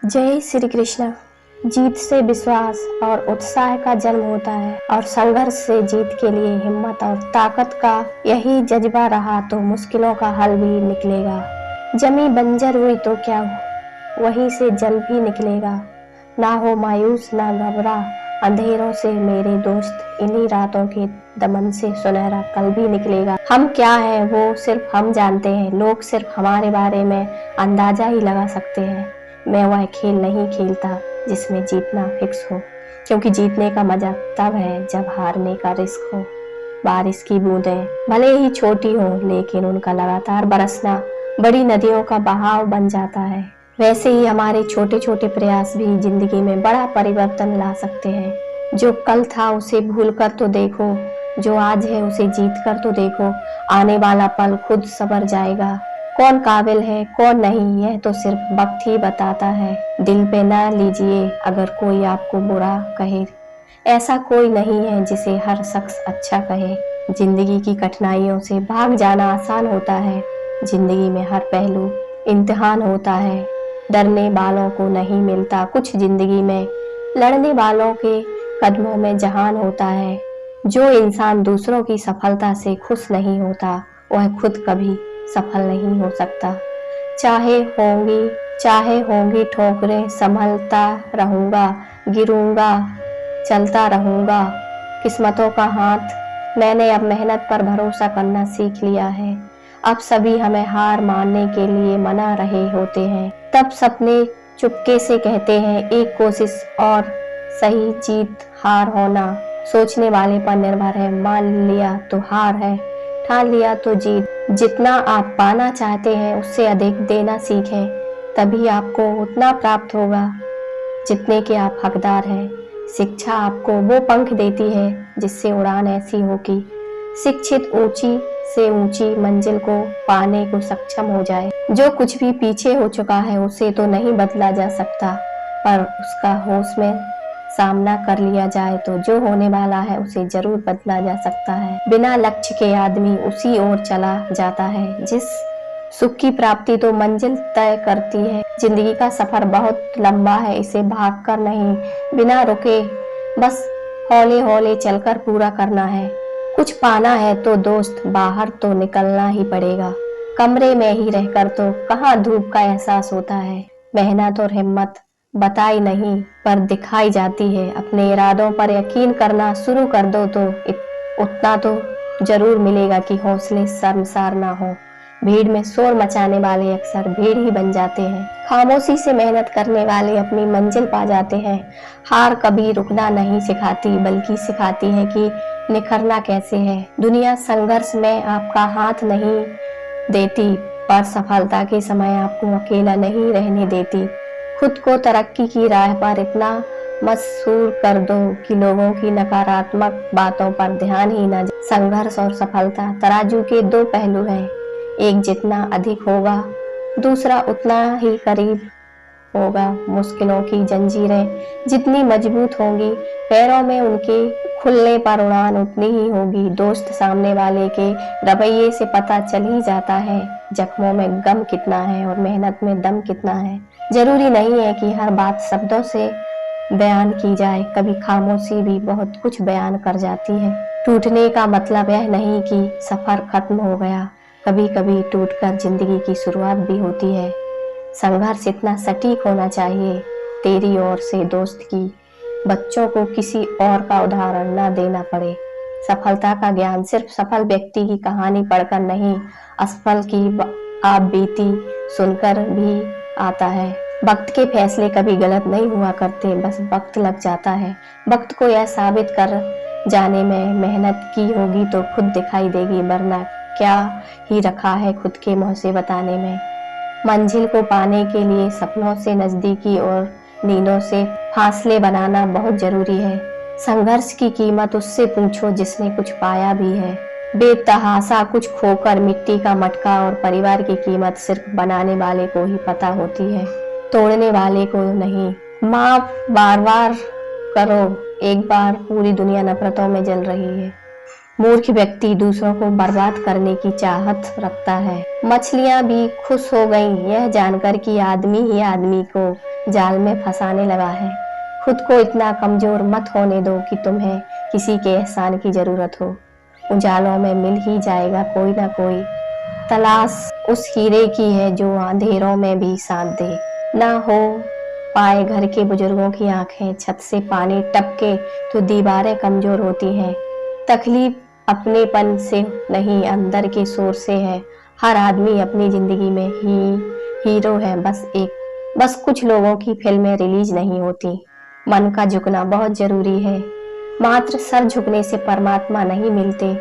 जय श्री कृष्ण। जीत से विश्वास और उत्साह का जन्म होता है और संघर्ष से जीत के लिए हिम्मत और ताकत का यही जज्बा रहा तो मुश्किलों का हल भी निकलेगा। जमी बंजर हुई तो क्या वहीं से जल भी निकलेगा। ना हो मायूस ना घबरा अंधेरों से मेरे दोस्त, इन्हीं रातों के दमन से सुनहरा कल भी निकलेगा। हम क्या हैं वो सिर्फ हम जानते हैं, लोग सिर्फ हमारे बारे में अंदाजा ही लगा सकते हैं। मैं वह खेल नहीं खेलता जिसमें जीतना फिक्स हो, क्योंकि जीतने का मजा तब है जब हारने का रिस्क हो। बारिश की बूंदें भले ही छोटी हो, लेकिन उनका लगातार बरसना बड़ी नदियों का बहाव बन जाता है। वैसे ही हमारे छोटे छोटे प्रयास भी जिंदगी में बड़ा परिवर्तन ला सकते हैं। जो कल था उसे भूल कर तो देखो, जो आज है उसे जीत कर तो देखो। आने वाला पल खुद संवर जाएगा। कौन काबिल है कौन नहीं, यह तो सिर्फ वक्त ही बताता है। दिल पे ना लीजिए अगर कोई आपको बुरा कहे, ऐसा कोई नहीं है जिसे हर शख्स अच्छा कहे। जिंदगी की कठिनाइयों से भाग जाना आसान होता है। जिंदगी में हर पहलू इम्तिहान होता है। डरने वालों को नहीं मिलता कुछ जिंदगी में, लड़ने वालों के कदमों में जहान होता है। जो इंसान दूसरों की सफलता से खुश नहीं होता वह खुद कभी सफल नहीं हो सकता। चाहे होंगी ठोकरें, संभलता रहूंगा, गिरूंगा चलता रहूंगा। किस्मतों का हाथ मैंने अब मेहनत पर भरोसा करना सीख लिया है। अब सभी हमें हार मानने के लिए मना रहे होते हैं, तब सपने चुपके से कहते हैं एक कोशिश और सही। जीत हार होना सोचने वाले पर निर्भर है। मान लिया तो हार है, ठान लिया तो जीत। जितना आप पाना चाहते हैं उससे अधिक देना सीखें, तभी आपको उतना प्राप्त होगा जितने के आप हकदार हैं। शिक्षा आपको वो पंख देती है जिससे उड़ान ऐसी हो कि शिक्षित ऊंची से ऊंची मंजिल को पाने को सक्षम हो जाए। जो कुछ भी पीछे हो चुका है उसे तो नहीं बदला जा सकता, पर उसका होश में सामना कर लिया जाए तो जो होने वाला है उसे जरूर बदला जा सकता है। बिना लक्ष्य के आदमी उसी ओर चला जाता है जिस सुख की प्राप्ति तो मंजिल तय करती है। जिंदगी का सफर बहुत लंबा है, इसे भाग कर नहीं बिना रुके बस हौले हौले चलकर पूरा करना है। कुछ पाना है तो दोस्त बाहर तो निकलना ही पड़ेगा। कमरे में ही रहकर तो कहाँ धूप का एहसास होता है। मेहनत और हिम्मत बताई नहीं पर दिखाई जाती है। अपने इरादों पर यकीन करना शुरू कर दो तो उतना तो जरूर मिलेगा कि हौसले शर्मसार ना हो। भीड़ में शोर मचाने वाले अक्सर भीड़ ही बन जाते हैं। खामोशी से मेहनत करने वाले अपनी मंजिल पा जाते हैं। हार कभी रुकना नहीं सिखाती बल्कि सिखाती है कि निखरना कैसे है। दुनिया संघर्ष में आपका हाथ नहीं देती, पर सफलता के समय आपको अकेला नहीं रहने देती। खुद को तरक्की की राह पर इतना मशहूर कर दो कि लोगों की नकारात्मक बातों पर ध्यान ही न जाए। संघर्ष और सफलता तराजू के दो पहलू हैं, एक जितना अधिक होगा दूसरा उतना ही करीब होगा। मुश्किलों की जंजीरें जितनी मजबूत होंगी पैरों में उनके खुलने पर उड़ान उतनी ही होगी। दोस्त सामने वाले के रवैये से पता चल ही जाता है जख्मों में गम कितना है और मेहनत में दम कितना है। जरूरी नहीं है कि हर बात शब्दों से बयान की जाए, कभी खामोशी भी बहुत कुछ बयान कर जाती है। टूटने का मतलब यह नहीं कि सफर खत्म हो गया, कभी कभी टूटकर जिंदगी की शुरुआत भी होती है। संघर्ष इतना सटीक होना चाहिए तेरी ओर से दोस्त की बच्चों को किसी और का उदाहरण न देना पड़े। सफलता का ज्ञान सिर्फ सफल व्यक्ति की कहानी पढ़कर नहीं, असफल की आप बीती सुनकर भी आता है। वक्त के फैसले कभी गलत नहीं हुआ करते, बस वक्त लग जाता है। वक्त को यह साबित कर जाने में मेहनत की होगी तो खुद दिखाई देगी, वरना क्या ही रखा है खुद के मुंह से बताने में। मंजिल को पाने के लिए सपनों से नजदीकी और नींदों से फासले बनाना बहुत जरूरी है। संघर्ष की कीमत उससे पूछो जिसने कुछ पाया भी है। बेतहासा कुछ खोकर मिट्टी का मटका और परिवार की कीमत सिर्फ बनाने वाले को ही पता होती है, तोड़ने वाले को नहीं। माफ बार बार करो, एक बार पूरी दुनिया नफरतों में जल रही है। मूर्ख व्यक्ति दूसरों को बर्बाद करने की चाहत रखता है। मछलियां भी खुश हो गईं यह जानकर कि आदमी ही आदमी को जाल में फंसाने लगा है। खुद को इतना कमजोर मत होने दो कि तुम्हें किसी के एहसान की जरूरत हो। उजालों में मिल ही जाएगा कोई ना कोई। तलाश उस हीरे की है जो अंधेरों में भी साथ दे। ना हो पाए घर के बुजुर्गों की आंखें, छत से पानी टपके तो दीवारें कमजोर होती हैं। तकलीफ अपनेपन से नहीं अंदर के शोर से है। हर आदमी अपनी जिंदगी में हीरो है। बस कुछ लोगों की फिल्में रिलीज नहीं होती। मन का झुकना बहुत जरूरी है। मात्र सर झुकने से परमात्मा नहीं मिलते।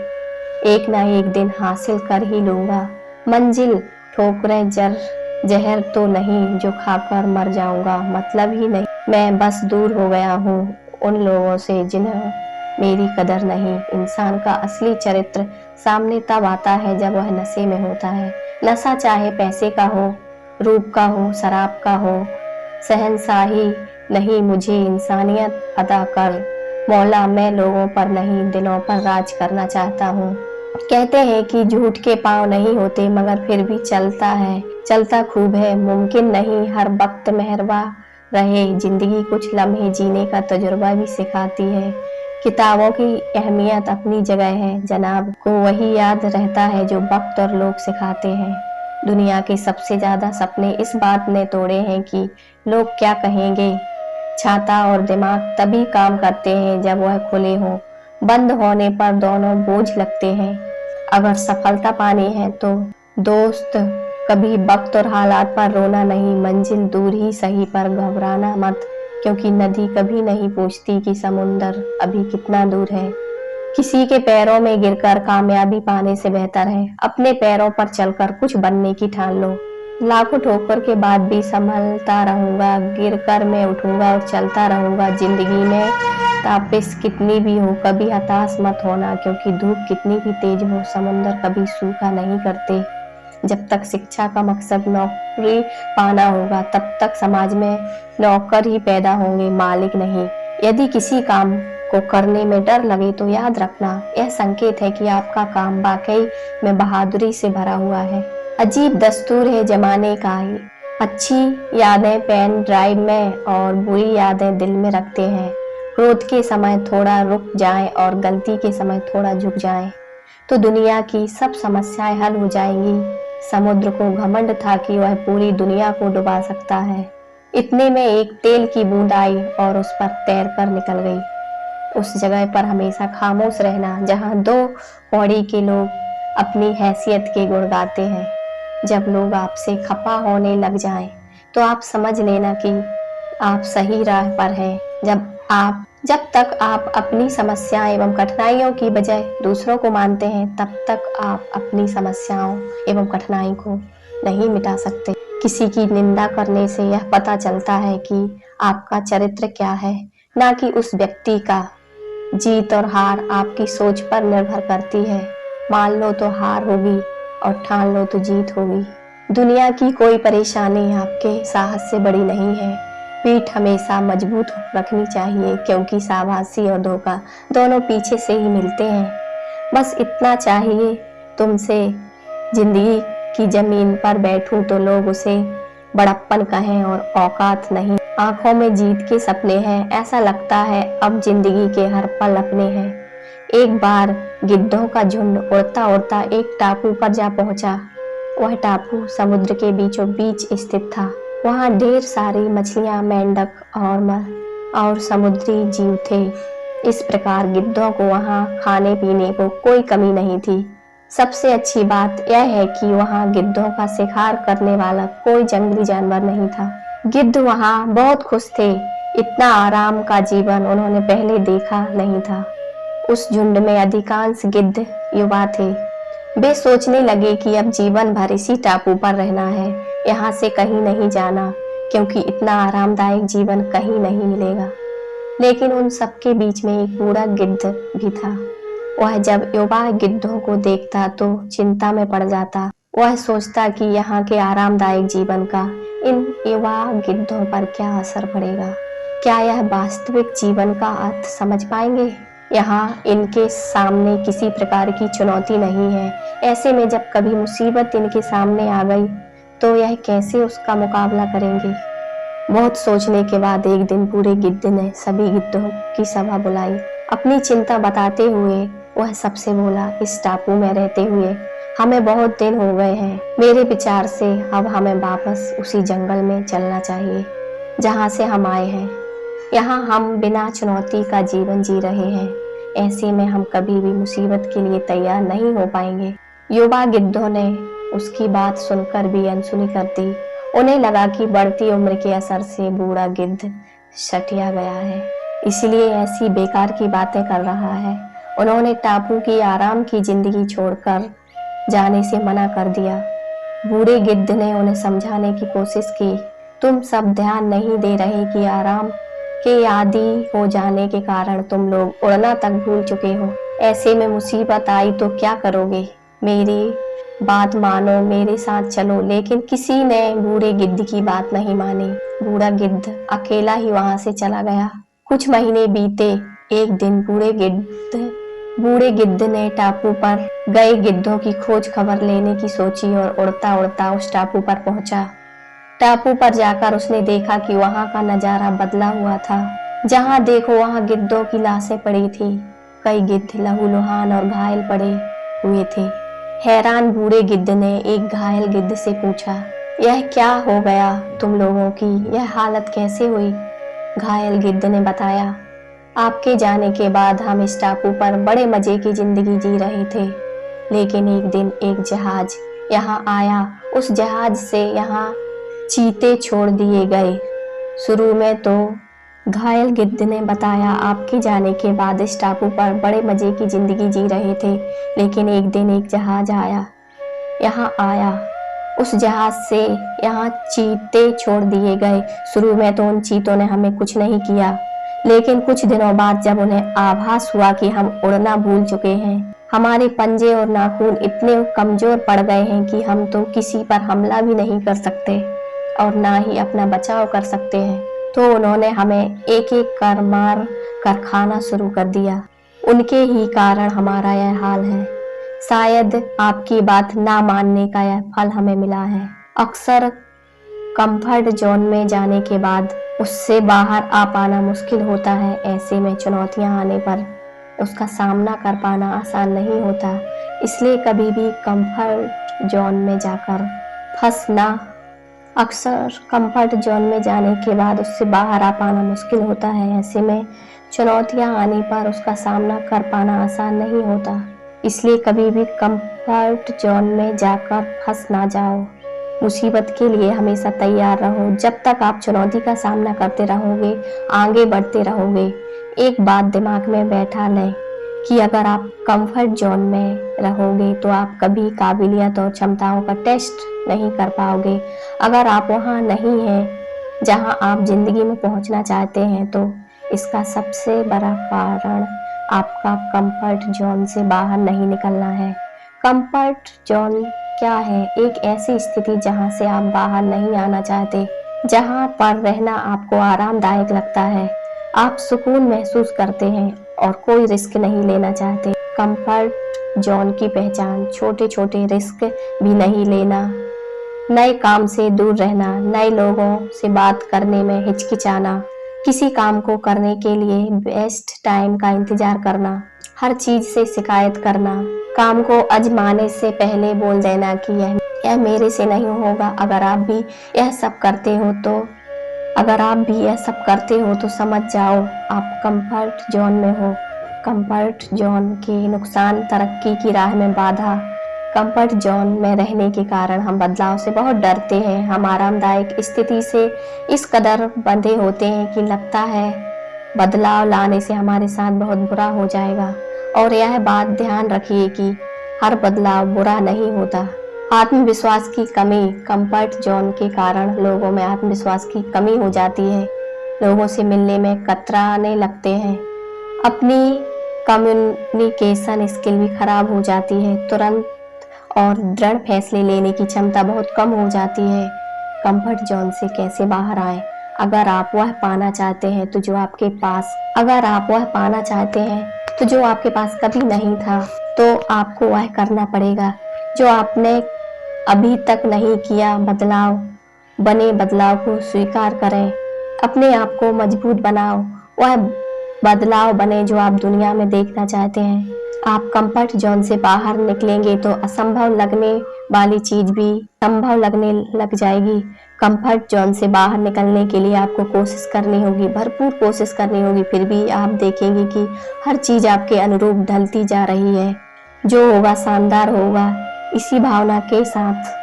एक ना एक दिन हासिल कर ही लूंगा मंजिल। ठोकरें जहर तो नहीं जो खाकर मर जाऊंगा, मतलब ही नहीं। मैं बस दूर हो गया हूँ उन लोगों से जिन्हें मेरी कदर नहीं। इंसान का असली चरित्र सामने तब आता है जब वह नशे में होता है। नशा चाहे पैसे का हो, रूप का हो, शराब का हो। शहंशाही नहीं मुझे इंसानियत अदा कर मौला। मैं लोगों पर नहीं दिलों पर राज करना चाहता हूँ। कहते हैं कि झूठ के पांव नहीं होते मगर फिर भी चलता खूब है। मुमकिन नहीं हर वक्त मेहरबा रहे। जिंदगी कुछ लम्हे जीने का तजुर्बा भी सिखाती है। किताबों की अहमियत अपनी जगह है, जनाब को वही याद रहता है जो वक्त और लोग सिखाते हैं। दुनिया के सबसे ज्यादा सपने इस बात ने तोड़े हैं कि लोग क्या कहेंगे। छाता और दिमाग तभी काम करते हैं जब वह खुले हों। बंद होने पर दोनों बोझ लगते हैं। अगर सफलता पानी है तो दोस्त कभी वक्त और हालात पर रोना नहीं। मंजिल दूर ही सही पर घबराना मत, क्योंकि नदी कभी नहीं पूछती कि समुंदर अभी कितना दूर है। किसी के पैरों में गिरकर कामयाबी पाने से बेहतर है अपने पैरों पर चलकर कुछ बनने की ठान लो। लाखों ठोकर के बाद भी संभलता रहूंगा, गिरकर मैं उठूंगा और चलता रहूंगा। जिंदगी में तापिश कितनी भी हो कभी हताश मत होना, क्योंकि धूप कितनी भी तेज हो समुंदर कभी सूखा नहीं करते। जब तक शिक्षा का मकसद नौकरी पाना होगा तब तक समाज में नौकर ही पैदा होंगे, मालिक नहीं। यदि किसी काम को करने में डर लगे तो याद रखना यह संकेत है कि आपका काम वाकई में बहादुरी से भरा हुआ है। अजीब दस्तूर है जमाने का। अच्छी यादें पेन ड्राइव में और बुरी यादें दिल में रखते हैं। क्रोध के समय थोड़ा रुक जाएं और गलती के समय थोड़ा झुक जाएं तो दुनिया की सब समस्याएं हल हो जाएंगी। समुद्र को घमंड था कि वह पूरी दुनिया को डुबा सकता है। इतने में एक तेल की बूंद आई और उस पर तैरकर निकल गई। उस जगह पर हमेशा खामोश रहना जहां दो पौड़ी के लोग अपनी हैसियत के गुण गाते हैं। जब लोग आपसे खफा होने लग जाएं, तो आप समझ लेना कि आप सही राह पर हैं। जब तक आप अपनी समस्याएं एवं कठिनाइयों की बजाय दूसरों को मानते हैं, तब तक आप अपनी समस्याओं एवं कठिनाई को नहीं मिटा सकते। किसी की निंदा करने से यह पता चलता है कि आपका चरित्र क्या है, ना कि उस व्यक्ति का। जीत और हार आपकी सोच पर निर्भर करती है। मान लो तो हार होगी और ठान लो तो जीत होगी। दुनिया की कोई परेशानी आपके साहस से बड़ी नहीं है। पीठ हमेशा मजबूत रखनी चाहिए, क्योंकि शाबाशी और धोखा दोनों पीछे से ही मिलते हैं। बस इतना चाहिए तुमसे, जिंदगी की जमीन पर बैठूं तो लोग उसे बड़प्पन कहें और औकात नहीं। आंखों में जीत के सपने हैं, ऐसा लगता है अब जिंदगी के हर पल अपने हैं। एक बार गिद्धों का झुंड उड़ता उड़ता एक टापू पर जा पहुंचा। वह टापू समुद्र के बीचों बीच स्थित था। वहां ढेर सारी मछलियां, मेंढक और समुद्री जीव थे। इस प्रकार गिद्धों को वहां खाने पीने को कोई कमी नहीं थी। सबसे अच्छी बात यह है कि वहां गिद्धों का शिकार करने वाला कोई जंगली जानवर नहीं था। गिद्ध वहां बहुत खुश थे। इतना आराम का जीवन उन्होंने पहले देखा नहीं था। उस झुंड में अधिकांश गिद्ध युवा थे। वे सोचने लगे कि अब जीवन भर इसी टापू पर रहना है, यहाँ से कहीं नहीं जाना, क्योंकि इतना आरामदायक जीवन कहीं नहीं मिलेगा। लेकिन उन सबके बीच में एक बूढ़ा गिद्ध भी था। वह जब युवा गिद्धों को देखता तो चिंता में पड़ जाता। वह सोचता कि यहाँ के आरामदायक जीवन का इन युवा गिद्धों पर क्या असर पड़ेगा। क्या यह वास्तविक जीवन का अर्थ समझ पाएंगे? यहाँ इनके सामने किसी प्रकार की चुनौती नहीं है। ऐसे में जब कभी मुसीबत इनके सामने आ गई तो यह कैसे उसका मुकाबला करेंगे। बहुत सोचने के बाद एक दिन पूरे गिद्ध ने सभी गिद्धों की सभा बुलाई। अपनी चिंता बताते हुए वह सबसे बोला, इस टापू में रहते हुए हमें बहुत दिन हो गए हैं। मेरे विचार से अब हमें वापस उसी जंगल में चलना चाहिए जहाँ से हम आए हैं। यहाँ हम बिना चुनौती का जीवन जी रहे हैं। ऐसे में हम कभी भी मुसीबत के लिए तैयार नहीं हो पाएंगे। युवा गिद्धों ने उसकी बात सुनकर भी अनसुनी कर दी। उन्हें लगा कि बढ़ती उम्र के असर से बूढ़ा गिद्ध सटिया गया है, इसलिए ऐसी बेकार की बातें कर रहा है। उन्होंने टापू की आराम की जिंदगी छोड़कर जाने से मना कर दिया। बूढ़े गिद्ध ने उन्हें समझाने की कोशिश की, तुम सब ध्यान नहीं दे रहे कि आराम के आदी हो जाने के कारण तुम लोग उड़ना तक भूल चुके हो। ऐसे में मुसीबत आई तो क्या करोगे? मेरी बात मानो, मेरे साथ चलो। लेकिन किसी ने बूढ़े गिद्ध की बात नहीं मानी। बूढ़ा गिद्ध अकेला ही वहां से चला गया। कुछ महीने बीते। एक दिन बूढ़े गिद्ध ने टापू पर गए गिद्धों की खोज खबर लेने की सोची और उड़ता उड़ता उस टापू पर पहुंचा। टापू पर जाकर उसने देखा कि वहां का नजारा बदला हुआ था। जहां देखो वहां गिद्धों की लाशें पड़ी थी। कई गिद्ध लहूलुहान और घायल पड़े हुए थे। हैरान बूढ़े गिद्ध ने एक घायल गिद्ध से पूछा, यह क्या हो गया तुम लोगों की? यह हालत कैसे हुई? घायल गिद्ध ने बताया, आपके जाने के बाद हम इस टापू पर बड़े मजे की जिंदगी जी रहे थे। लेकिन एक दिन एक जहाज यहाँ आया। उस जहाज से यहाँ चीते छोड़ दिए गए। शुरू में तो घायल गिद्ध ने बताया, आपके जाने के बाद इस टापू पर बड़े मजे की जिंदगी जी रहे थे। लेकिन एक दिन एक जहाज यहाँ आया। उस जहाज से यहाँ चीते छोड़ दिए गए। शुरू में तो उन चीतों ने हमें कुछ नहीं किया, लेकिन कुछ दिनों बाद जब उन्हें आभास हुआ कि हम उड़ना भूल चुके हैं, हमारे पंजे और नाखून इतने कमजोर पड़ गए हैं कि हम तो किसी पर हमला भी नहीं कर सकते और ना ही अपना बचाव कर सकते हैं, तो उन्होंने हमें एक एक कर मार कर खाना शुरू कर दिया। उनके ही कारण हमारा यह हाल है। शायद आपकी बात ना मानने का यह फल हमें मिला है। अक्सर कंफर्ट जोन में जाने के बाद उससे बाहर आ पाना मुश्किल होता है। ऐसे में चुनौतियां आने पर उसका सामना कर पाना आसान नहीं होता। इसलिए कभी भी कंफर्ट जोन में जाकर फंसना, अक्सर कंफर्ट जोन में जाने के बाद उससे बाहर आ पाना मुश्किल होता है। ऐसे में चुनौतियां आने पर उसका सामना कर पाना आसान नहीं होता। इसलिए कभी भी कंफर्ट जोन में जाकर फंस ना जाओ। मुसीबत के लिए हमेशा तैयार रहो। जब तक आप चुनौती का सामना करते रहोगे, आगे बढ़ते रहोगे। एक बात दिमाग में बैठा लें कि अगर आप कंफर्ट जोन में रहोगे तो आप कभी काबिलियत और क्षमताओं का टेस्ट नहीं कर पाओगे। अगर आप वहाँ नहीं हैं जहाँ आप जिंदगी में पहुँचना चाहते हैं, तो इसका सबसे बड़ा कारण आपका कंफर्ट जोन से बाहर नहीं निकलना है। कंफर्ट जोन क्या है? एक ऐसी स्थिति जहाँ से आप बाहर नहीं आना चाहते, जहाँ पर रहना आपको आरामदायक लगता है, आप सुकून महसूस करते हैं और कोई रिस्क नहीं लेना चाहते। कंफर्ट जोन की पहचान छोटे छोटे रिस्क भी नहीं लेना, नए काम से दूर रहना, नए लोगों से बात करने में हिचकिचाना, किसी काम को करने के लिए बेस्ट टाइम का इंतजार करना, हर चीज से शिकायत करना, काम को आजमाने से पहले बोल देना कि यह मेरे से नहीं होगा। अगर आप भी यह सब करते हो तो समझ जाओ आप कंफर्ट जोन में हो। कंफर्ट जोन के नुकसान, तरक्की की राह में बाधा। कंफर्ट जोन में रहने के कारण हम बदलाव से बहुत डरते हैं। हम आरामदायक स्थिति से इस कदर बंधे होते हैं कि लगता है बदलाव लाने से हमारे साथ बहुत बुरा हो जाएगा। और यह बात ध्यान रखिए कि हर बदलाव बुरा नहीं होता। आत्मविश्वास की कमी, कंफर्ट जोन के कारण लोगों में आत्मविश्वास की कमी हो जाती है। लोगों से मिलने में कतराने लगते हैं। अपनी कम्युनिकेशन स्किल भी खराब हो जाती है। तुरंत और दृढ़ फैसले लेने की क्षमता बहुत कम हो जाती है। कंफर्ट जोन से कैसे बाहर आए? अगर आप वह पाना चाहते हैं तो जो आपके पास कभी नहीं था तो आपको वह करना पड़ेगा। जो आपने अभी तक नहीं किया बदलाव, बने बदलाव को स्वीकार करें, अपने आप को मजबूत बनाओ, वह बदलाव बने जो आप दुनिया में देखना चाहते हैं। आप कंफर्ट जोन से बाहर निकलेंगे तो असंभव लगने वाली चीज भी संभव लगने लग जाएगी। कंफर्ट जोन से बाहर निकलने के लिए आपको कोशिश करनी होगी, भरपूर कोशिश करनी होगी, फिर भी आप देखेंगे कि हर चीज आपके अनुरूप ढलती जा रही है। जो होगा शानदार होगा। इसी भावना के साथ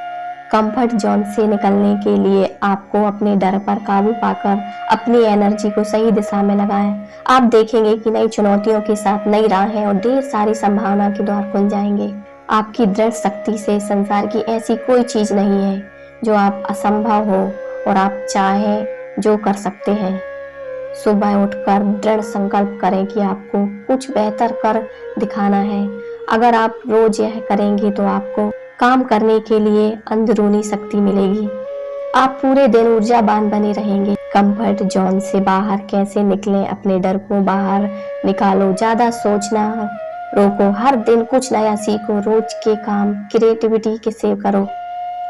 कंफर्ट जोन से निकलने के लिए आपको अपने डर पर काबू पाकर अपनी एनर्जी को सही दिशा में लगाएं। आप देखेंगे कि नई चुनौतियों के साथ नई राहें और ढेर सारी संभावना के द्वार खुल जाएंगे। आपकी दृढ़ शक्ति से संसार की ऐसी कोई चीज नहीं है जो आप असंभव हो और आप चाहें जो कर सकते हैं। सुबह उठकर दृढ़ संकल्प करें कि आपको कुछ बेहतर कर दिखाना है। अगर आप रोज यह करेंगे तो आपको काम करने के लिए अंदरूनी शक्ति मिलेगी। आप पूरे दिन ऊर्जावान बने रहेंगे। कंफर्ट जोन से बाहर कैसे निकलें? अपने डर को बाहर निकालो, ज्यादा सोचना रोको, हर दिन कुछ नया सीखो, रोज के काम क्रिएटिविटी के से करो,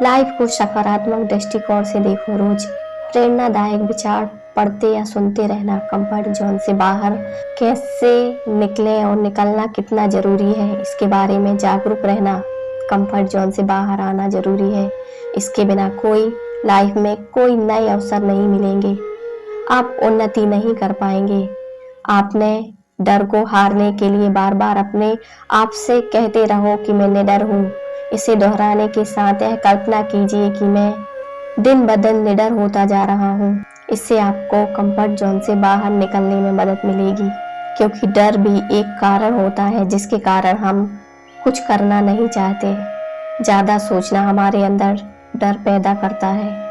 लाइफ को सकारात्मक दृष्टिकोण से देखो, रोज प्रेरणादायक विचार पढ़ते या सुनते रहना। कंफर्ट जोन से बाहर कैसे निकलें और निकलना कितना जरूरी है इसके बारे में जागरूक रहना। कंफर्ट जोन से बाहर आना जरूरी है, इसके बिना कोई लाइफ में कोई नए अवसर नहीं मिलेंगे, आप उन्नति नहीं कर पाएंगे। आपने डर को हारने के लिए बार बार अपने आप से कहते रहो कि मैं निडर हूँ। इसे दोहराने के साथ यह कल्पना कीजिए कि मैं दिन ब दिन निडर होता जा रहा हूँ। इससे आपको कंफर्ट जोन से बाहर निकलने में मदद मिलेगी, क्योंकि डर भी एक कारण होता है जिसके कारण हम कुछ करना नहीं चाहते। ज्यादा सोचना हमारे अंदर डर पैदा करता है,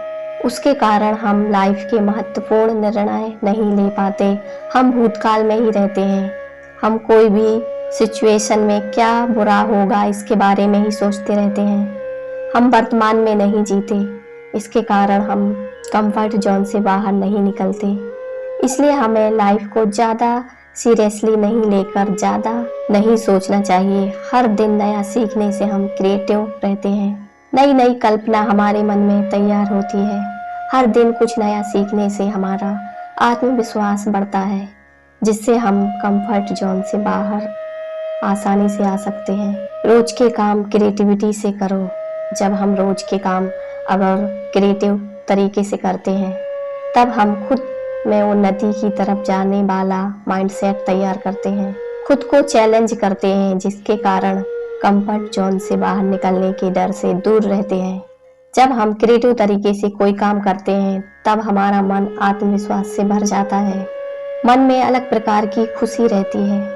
उसके कारण हम लाइफ के महत्वपूर्ण निर्णय नहीं ले पाते। हम भूतकाल में ही रहते हैं, हम कोई भी सिचुएशन में क्या बुरा होगा इसके बारे में ही सोचते रहते हैं। हम वर्तमान में नहीं जीते, इसके कारण हम कंफर्ट जोन से बाहर नहीं निकलते। इसलिए हमें लाइफ को ज़्यादा सीरियसली नहीं लेकर ज़्यादा नहीं सोचना चाहिए। हर दिन नया सीखने से हम क्रिएटिव रहते हैं, नई नई कल्पना हमारे मन में तैयार होती है। हर दिन कुछ नया सीखने से हमारा आत्मविश्वास बढ़ता है, जिससे हम कंफर्ट जोन से बाहर आसानी से आ सकते हैं। रोज के काम क्रिएटिविटी से करो। जब हम रोज के काम अगर क्रिएटिव तरीके से करते हैं तब हम खुद में उन्नति की तरफ जाने वाला माइंडसेट तैयार करते हैं, खुद को चैलेंज करते हैं, जिसके कारण कंफर्ट जोन से बाहर निकलने के डर से दूर रहते हैं। जब हम क्रिएटिव तरीके से कोई काम करते हैं तब हमारा मन आत्मविश्वास से भर जाता है, मन में अलग प्रकार की खुशी रहती है,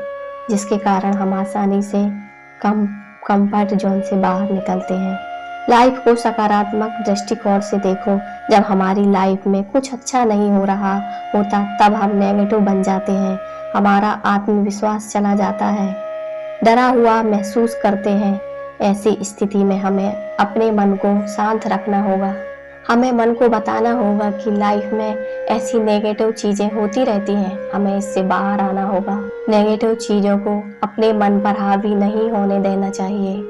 जिसके कारण हम आसानी से कंफर्ट जोन से बाहर निकलते हैं। लाइफ को सकारात्मक दृष्टिकोण से देखो। जब हमारी लाइफ में कुछ अच्छा नहीं हो रहा होता तब हम नेगेटिव बन जाते हैं, हमारा आत्मविश्वास चला जाता है, डरा हुआ महसूस करते हैं। ऐसी स्थिति में हमें अपने मन को शांत रखना होगा। हमें मन को बताना होगा कि लाइफ में ऐसी नेगेटिव चीजें होती रहती हैं, हमें इससे बाहर आना होगा। नेगेटिव चीजों को अपने मन पर हावी नहीं होने देना चाहिए।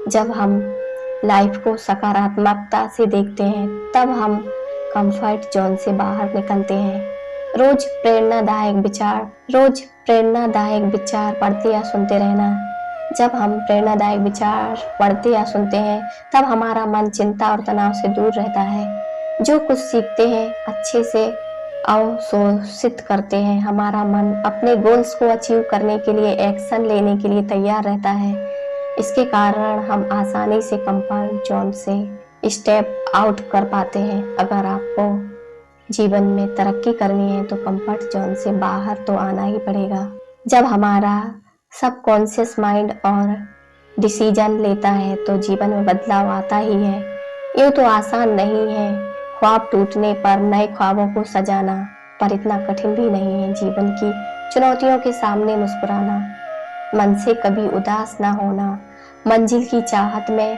जब हम लाइफ को सकारात्मकता से देखते हैं तब हम कंफर्ट जोन से बाहर निकलते हैं। रोज प्रेरणादायक विचार पढ़ते या सुनते रहना। जब हम प्रेरणादायक विचार पढ़ते या सुनते हैं तब हमारा मन चिंता और तनाव से दूर रहता है। जो कुछ सीखते हैं अच्छे से अवशोषित करते हैं, हमारा मन अपने गोल्स को अचीव करने के लिए एक्शन लेने के लिए तैयार रहता है। इसके कारण हम आसानी से कंफर्ट जोन से स्टेप आउट कर पाते हैं। अगर आपको जीवन में तरक्की करनी है तो कंफर्ट जोन से बाहर तो आना ही पड़ेगा। जब हमारा सबकॉन्शियस माइंड और डिसीजन लेता है तो जीवन में बदलाव आता ही है। ये तो आसान नहीं है ख्वाब टूटने पर नए ख्वाबों को सजाना, पर इतना कठिन भी नहीं है जीवन की चुनौतियों के सामने मुस्कुराना, मन से कभी उदास ना होना, मंजिल की चाहत में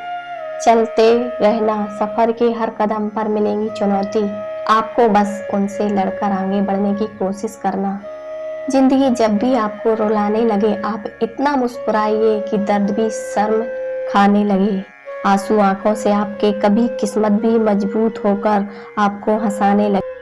चलते रहना। सफर के हर कदम पर मिलेंगी चुनौती, आपको बस उनसे लड़कर आगे बढ़ने की कोशिश करना। जिंदगी जब भी आपको रुलाने लगे, आप इतना मुस्कुराइए कि दर्द भी शर्म खाने लगे। आंसू आंखों से आपके, कभी किस्मत भी मजबूत होकर आपको हंसाने लगे।